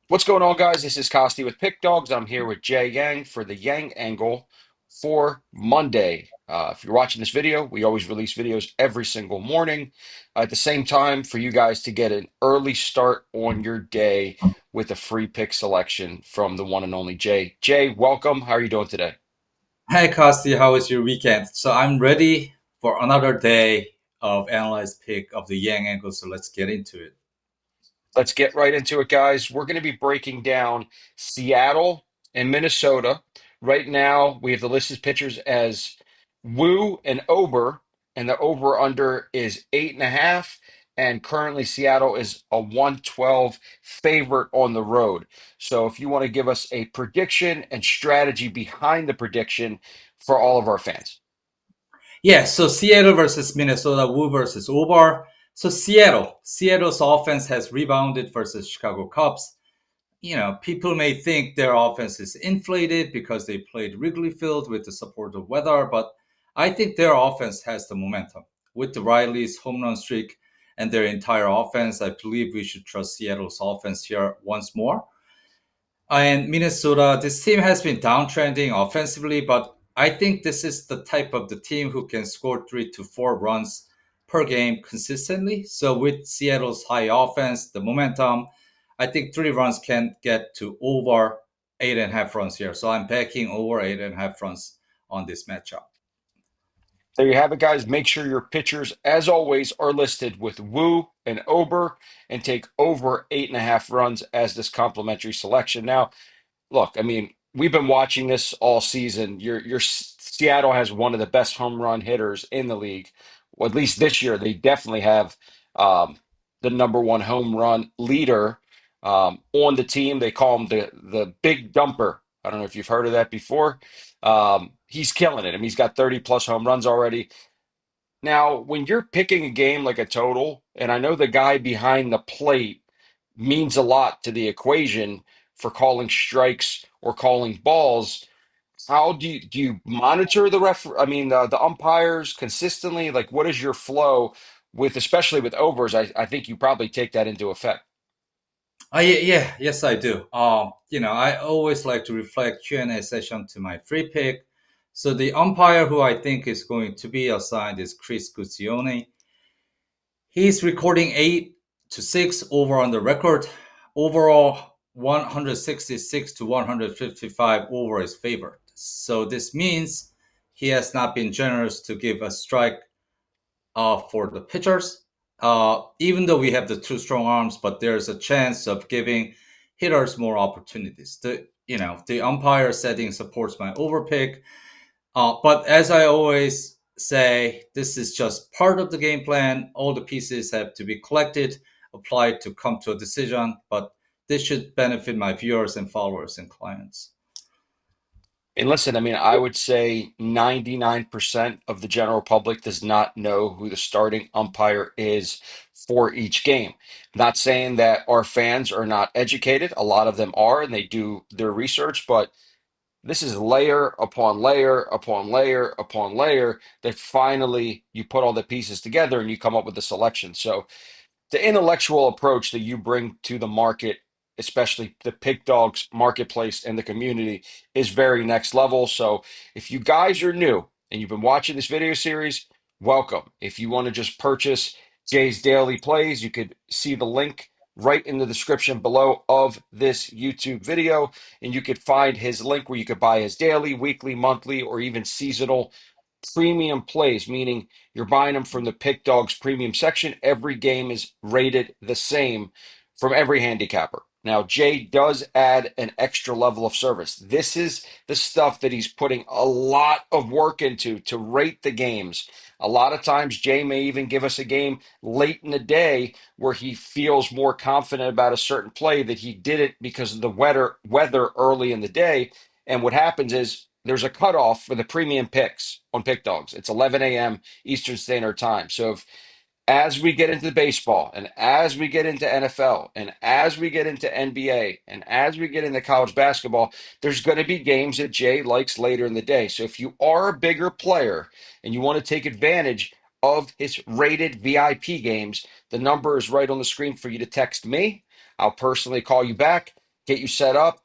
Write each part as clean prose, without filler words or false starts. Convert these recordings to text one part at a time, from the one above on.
What's going on, guys? This is Costi with Pick Dogs. I'm here with Jay Yang for the Yang Angle for Monday. If you're watching this video, we always release videos every single morning at the same time for you guys to get an early start on your day with a free pick selection from the one and only Jay. Jay, welcome. How are you doing today? Hey, Kosti, how was your weekend? So I'm ready for another day of analyze pick of the Yang angle. So let's get into it. Let's get right into it, guys. We're going to be breaking down Seattle and Minnesota. Right now, we have the listed pitchers as Wu and Ober, and the over under is 8.5. And currently, Seattle is a 112 favorite on the road. So, if you want to give us a prediction and strategy behind the prediction for all of our fans. Yeah, so Seattle versus Minnesota, Wu versus Obar. So Seattle's offense has rebounded versus Chicago Cubs. People may think their offense is inflated because they played Wrigley Field with the supportive weather, but I think their offense has the momentum. With the Riley's home run streak and their entire offense, I believe we should trust Seattle's offense here once more. And Minnesota, this team has been downtrending offensively, but I think this is the type of the team who can score 3 to 4 runs per game consistently. So with Seattle's high offense, the momentum, I think 3 runs can get to over 8.5 runs here. So I'm backing over 8.5 runs on this matchup. There you have it, guys. Make sure your pitchers, as always, are listed with Wu and Ober and take over 8.5 runs as this complimentary selection. Now, look, I mean, we've been watching this all season. Your Seattle has one of the best home run hitters in the league. Well, at least this year, they definitely have the number one home run leader on the team. They call him the Big Dumper. I don't know if you've heard of that before. He's killing it. I mean, he's got 30 plus home runs already. Now, when you're picking a game like a total, and I know the guy behind the plate means a lot to the equation for calling strikes or calling balls, how do you monitor the the umpires consistently? Like, what is your flow with, especially with overs? I think you probably take that into effect. Yes, I do. I always like to reflect Q&A session to my free pick. So the umpire who I think is going to be assigned is Chris Guccione. He's recording 8 to 6 over on the record. Overall, 166 to 155 over is favored. So this means he has not been generous to give a strike for the pitchers. Even though we have the two strong arms, but there's a chance of giving hitters more opportunities. The umpire setting supports my overpick. But as I always say, this is just part of the game plan. All the pieces have to be collected, applied to come to a decision. But this should benefit my viewers and followers and clients. And listen, I mean, I would say 99% of the general public does not know who the starting umpire is for each game. Not saying that our fans are not educated. A lot of them are, and they do their research, but this is layer upon layer upon layer upon layer that finally you put all the pieces together and you come up with a selection. So the intellectual approach that you bring to the market, especially the Pig Dogs marketplace and the community, is very next level. So if you guys are new and you've been watching this video series, welcome. If you want to just purchase Jay's Daily Plays, you could see the link right in the description below of this YouTube video, and you could find his link where you could buy his daily, weekly, monthly, or even seasonal premium plays, meaning you're buying them from the Pick Dogs premium section. Every game is rated the same from every handicapper. Now, Jay does add an extra level of service. This is the stuff that he's putting a lot of work into to rate the games. A lot of times, Jay may even give us a game late in the day where he feels more confident about a certain play that he did it because of the weather early in the day. And what happens is there's a cutoff for the premium picks on Pick Dogs. It's 11 a.m. Eastern Standard Time. So if as we get into baseball and as we get into NFL and as we get into NBA and as we get into college basketball, there's going to be games that Jay likes later in the day. So if you are a bigger player and you want to take advantage of his rated VIP games, the number is right on the screen for you to text me. I'll personally call you back. get you set up.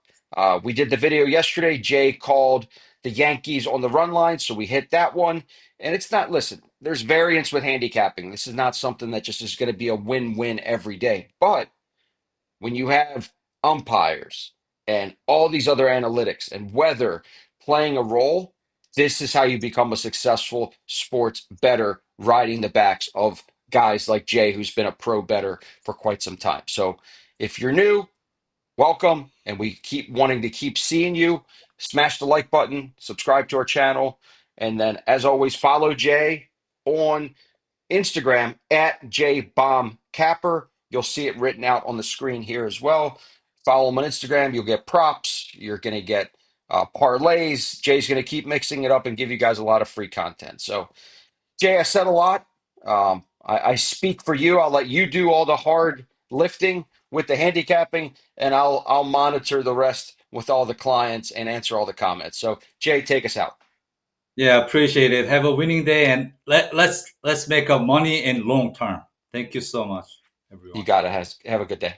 We did the video yesterday. Jay called the Yankees on the run line, so we hit that one. And it's not, listen, there's variance with handicapping. This is not something that just is going to be a win-win every day. But when you have umpires and all these other analytics and weather playing a role, this is how you become a successful sports bettor, riding the backs of guys like Jay, who's been a pro bettor for quite some time. So if you're new, welcome. And we keep wanting to keep seeing you. Smash the like button, subscribe to our channel. And then, as always, follow Jay on Instagram at jbombcapper. You'll see it written out on the screen here as well. Follow him on Instagram. You'll get props. You're going to get parlays. Jay's going to keep mixing it up and give you guys a lot of free content. So, Jay, I said a lot. I speak for you. I'll let you do all the hard lifting with the handicapping, and I'll monitor the rest with all the clients and answer all the comments. So, Jay, take us out. Yeah, appreciate it. Have a winning day, and let's make up money in long term. Thank you so much, You everyone. got it. Have a good day.